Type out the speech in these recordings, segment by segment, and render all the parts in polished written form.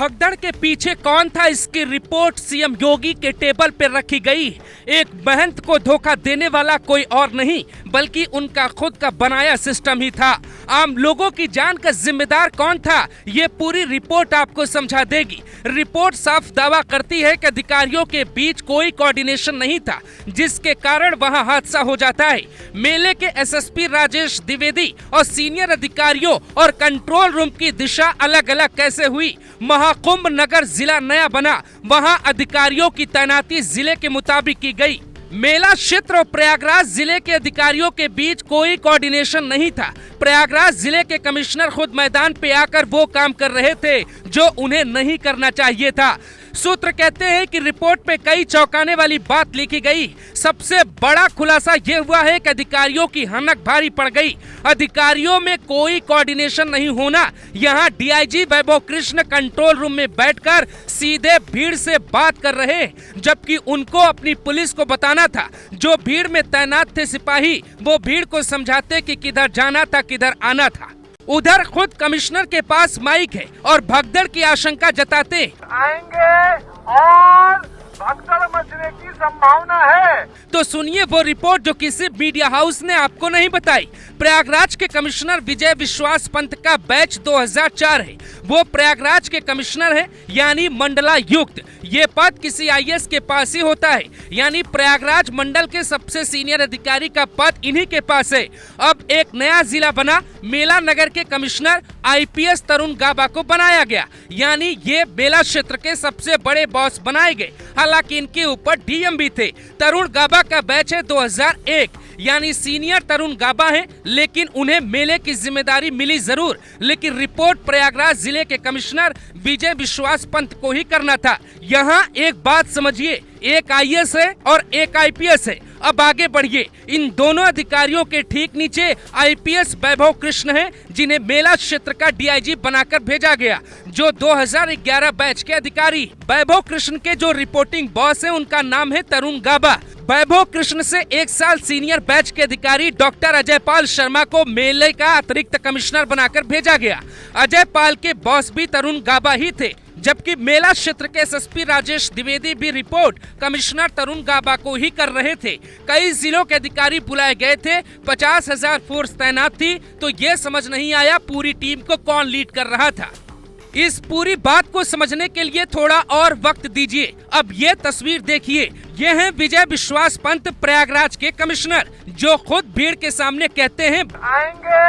भगदड़ के पीछे कौन था, इसकी रिपोर्ट सीएम योगी के टेबल पर रखी गई। एक महंत को धोखा देने वाला कोई और नहीं बल्कि उनका खुद का बनाया सिस्टम ही था। आम लोगों की जान का जिम्मेदार कौन था, ये पूरी रिपोर्ट आपको समझा देगी। रिपोर्ट साफ दावा करती है कि अधिकारियों के बीच कोई कोऑर्डिनेशन नहीं था, जिसके कारण वहां हादसा हो जाता है। मेले के एसएसपी राजेश द्विवेदी और सीनियर अधिकारियों और कंट्रोल रूम की दिशा अलग अलग कैसे हुई। महाकुंभ नगर जिला नया बना, वहां अधिकारियों की तैनाती जिले के मुताबिक की गई। मेला क्षेत्र और प्रयागराज जिले के अधिकारियों के बीच कोई कोऑर्डिनेशन नहीं था। प्रयागराज जिले के कमिश्नर खुद मैदान पे आकर वो काम कर रहे थे जो उन्हें नहीं करना चाहिए था। सूत्र कहते हैं कि रिपोर्ट पे कई चौंकाने वाली बात लिखी गई। सबसे बड़ा खुलासा ये हुआ है कि अधिकारियों की हनक भारी पड़ गई। अधिकारियों में कोई कोऑर्डिनेशन नहीं होना। यहाँ DIG Vaibhav Krishna control room में बैठकर सीधे भीड़ से बात कर रहे, जबकि उनको अपनी पुलिस को बताना था। जो भीड़ में तैनात थे सिपाही, वो भीड़ को समझाते कि किधर जाना था, किधर आना था। उधर खुद कमिश्नर के पास माइक है और भगदड़ की आशंका जताते आएंगे और भगदड़ मचने की संभावना है। तो सुनिए वो रिपोर्ट जो किसी मीडिया हाउस ने आपको नहीं बताई। प्रयागराज के कमिश्नर विजय विश्वास पंत का बैच 2004 है। वो प्रयागराज के कमिश्नर है, यानी मंडलायुक्त। ये पद किसी आईएएस के पास ही होता है, यानी प्रयागराज मंडल के सबसे सीनियर अधिकारी का पद इन्हीं के पास है। अब एक नया जिला बना, मेला नगर के कमिश्नर आईपीएस तरुण गाबा को बनाया गया, यानी ये मेला क्षेत्र के सबसे बड़े बॉस बनाए गए। हालांकि इनके ऊपर डीएम भी थे। तरुण गाबा का बैच है 2001, यानी सीनियर तरुण गाबा है, लेकिन उन्हें मेले की जिम्मेदारी मिली जरूर, लेकिन रिपोर्ट प्रयागराज जिले के कमिश्नर विजय विश्वास पंत को ही करना था। यहाँ एक बात समझिए, एक आईएएस है और एक आईपीएस है। अब आगे बढ़िए। इन दोनों अधिकारियों के ठीक नीचे आईपीएस वैभव कृष्ण हैं, जिन्हें मेला क्षेत्र का डीआईजी बनाकर भेजा गया, जो 2011 बैच के अधिकारी। वैभव कृष्ण के जो रिपोर्टिंग बॉस है, उनका नाम है तरुण गाबा। वैभव कृष्ण से 1 साल सीनियर बैच के अधिकारी डॉक्टर अजय पाल शर्मा को मेले का अतिरिक्त कमिश्नर बनाकर भेजा गया। अजय पाल के बॉस भी तरुण गाबा ही थे, जबकि मेला क्षेत्र के एसएसपी राजेश द्विवेदी भी रिपोर्ट कमिश्नर तरुण गाबा को ही कर रहे थे। कई जिलों के अधिकारी बुलाए गए थे, 50,000 फोर्स तैनात थी, तो ये समझ नहीं आया पूरी टीम को कौन लीड कर रहा था। इस पूरी बात को समझने के लिए थोड़ा और वक्त दीजिए। अब ये तस्वीर देखिए, ये हैं विजय विश्वास पंत, प्रयागराज के कमिश्नर, जो खुद भीड़ के सामने कहते हैं आएंगे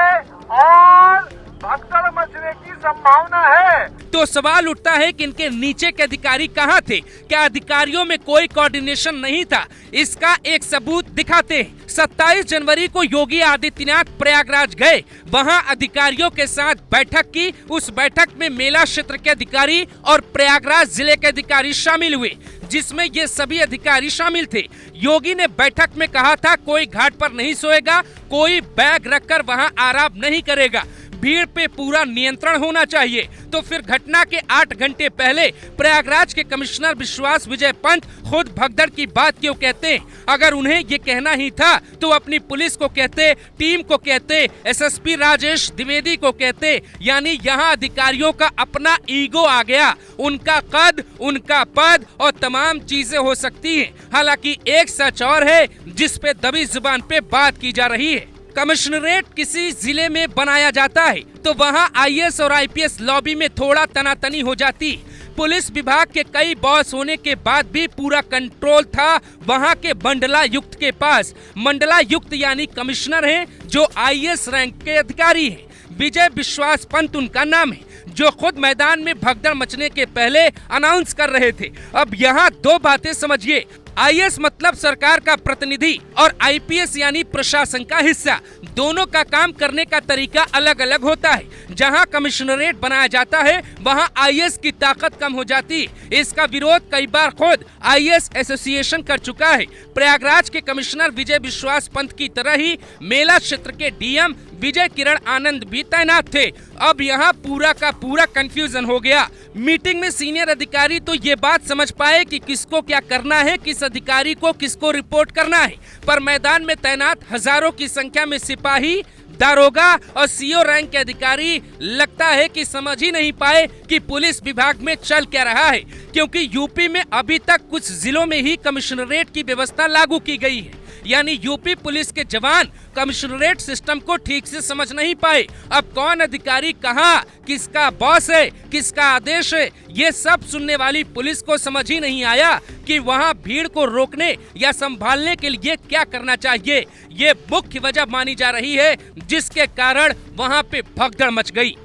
और भगदड़ मचने की संभावना है। तो सवाल उठता है कि इनके नीचे के अधिकारी कहाँ थे? क्या अधिकारियों में कोई कोऑर्डिनेशन नहीं था? इसका एक सबूत दिखाते हैं। 27 जनवरी को योगी आदित्यनाथ प्रयागराज गए, वहां अधिकारियों के साथ बैठक की। उस बैठक में मेला क्षेत्र के अधिकारी और प्रयागराज जिले के अधिकारी शामिल हुए, जिसमें ये सभी अधिकारी शामिल थे। योगी ने बैठक में कहा था कोई घाट पर नहीं सोएगा, कोई बैग रखकर वहां आराम नहीं करेगा, भीड़ पे पूरा नियंत्रण होना चाहिए। तो फिर घटना के 8 घंटे पहले प्रयागराज के कमिश्नर विश्वास विजय पंत खुद भगदड़ की बात क्यों कहते हैं? अगर उन्हें ये कहना ही था तो अपनी पुलिस को कहते, टीम को कहते, एसएसपी राजेश द्विवेदी को कहते। यानी यहाँ अधिकारियों का अपना ईगो आ गया। उनका कद, उनका पद और तमाम चीजें हो सकती हैं। हालांकि एक सच और है जिस पे दबी जुबान पे बात की जा रही है। कमिश्नरेट किसी जिले में बनाया जाता है तो वहां आईएएस और आईपीएस लॉबी में थोड़ा तनातनी हो जाती। पुलिस विभाग के कई बॉस होने के बाद भी पूरा कंट्रोल था वहां के मंडलायुक्त के पास। मंडलायुक्त यानी कमिश्नर हैं, जो आईएएस रैंक के अधिकारी हैं। विजय विश्वास पंत उनका नाम है, जो खुद मैदान में भगदड़ मचने के पहले अनाउंस कर रहे थे। अब यहाँ 2 बातें समझिए। आईएएस मतलब सरकार का प्रतिनिधि और आईपीएस यानी प्रशासन का हिस्सा। दोनों का काम करने का तरीका अलग अलग होता है। जहां कमिश्नरेट बनाया जाता है वहां आईएएस की ताकत कम हो जाती है। इसका विरोध कई बार खुद आईएएस एसोसिएशन कर चुका है। प्रयागराज के कमिश्नर विजय विश्वास पंत की तरह ही मेला क्षेत्र के डीएम विजय किरण आनंद भी तैनात थे। अब यहाँ पूरा का पूरा कंफ्यूजन हो गया। मीटिंग में सीनियर अधिकारी तो ये बात समझ पाए कि किसको क्या करना है, किस अधिकारी को किसको रिपोर्ट करना है, पर मैदान में तैनात हजारों की संख्या में सिपाही दारोगा और सीओ रैंक के अधिकारी लगता है कि समझ ही नहीं पाए कि पुलिस विभाग में चल क्या रहा है, क्योंकि यूपी में अभी तक कुछ जिलों में ही कमिश्नरेट की व्यवस्था लागू की गई है। यानी यूपी पुलिस के जवान कमिश्नरेट सिस्टम को ठीक से समझ नहीं पाए। अब कौन अधिकारी कहाँ, किसका बॉस है, किसका आदेश है, ये सब सुनने वाली पुलिस को समझ ही नहीं आया कि वहाँ भीड़ को रोकने या संभालने के लिए क्या करना चाहिए। ये मुख्य वजह मानी जा रही है जिसके कारण वहाँ पे भगदड़ मच गई।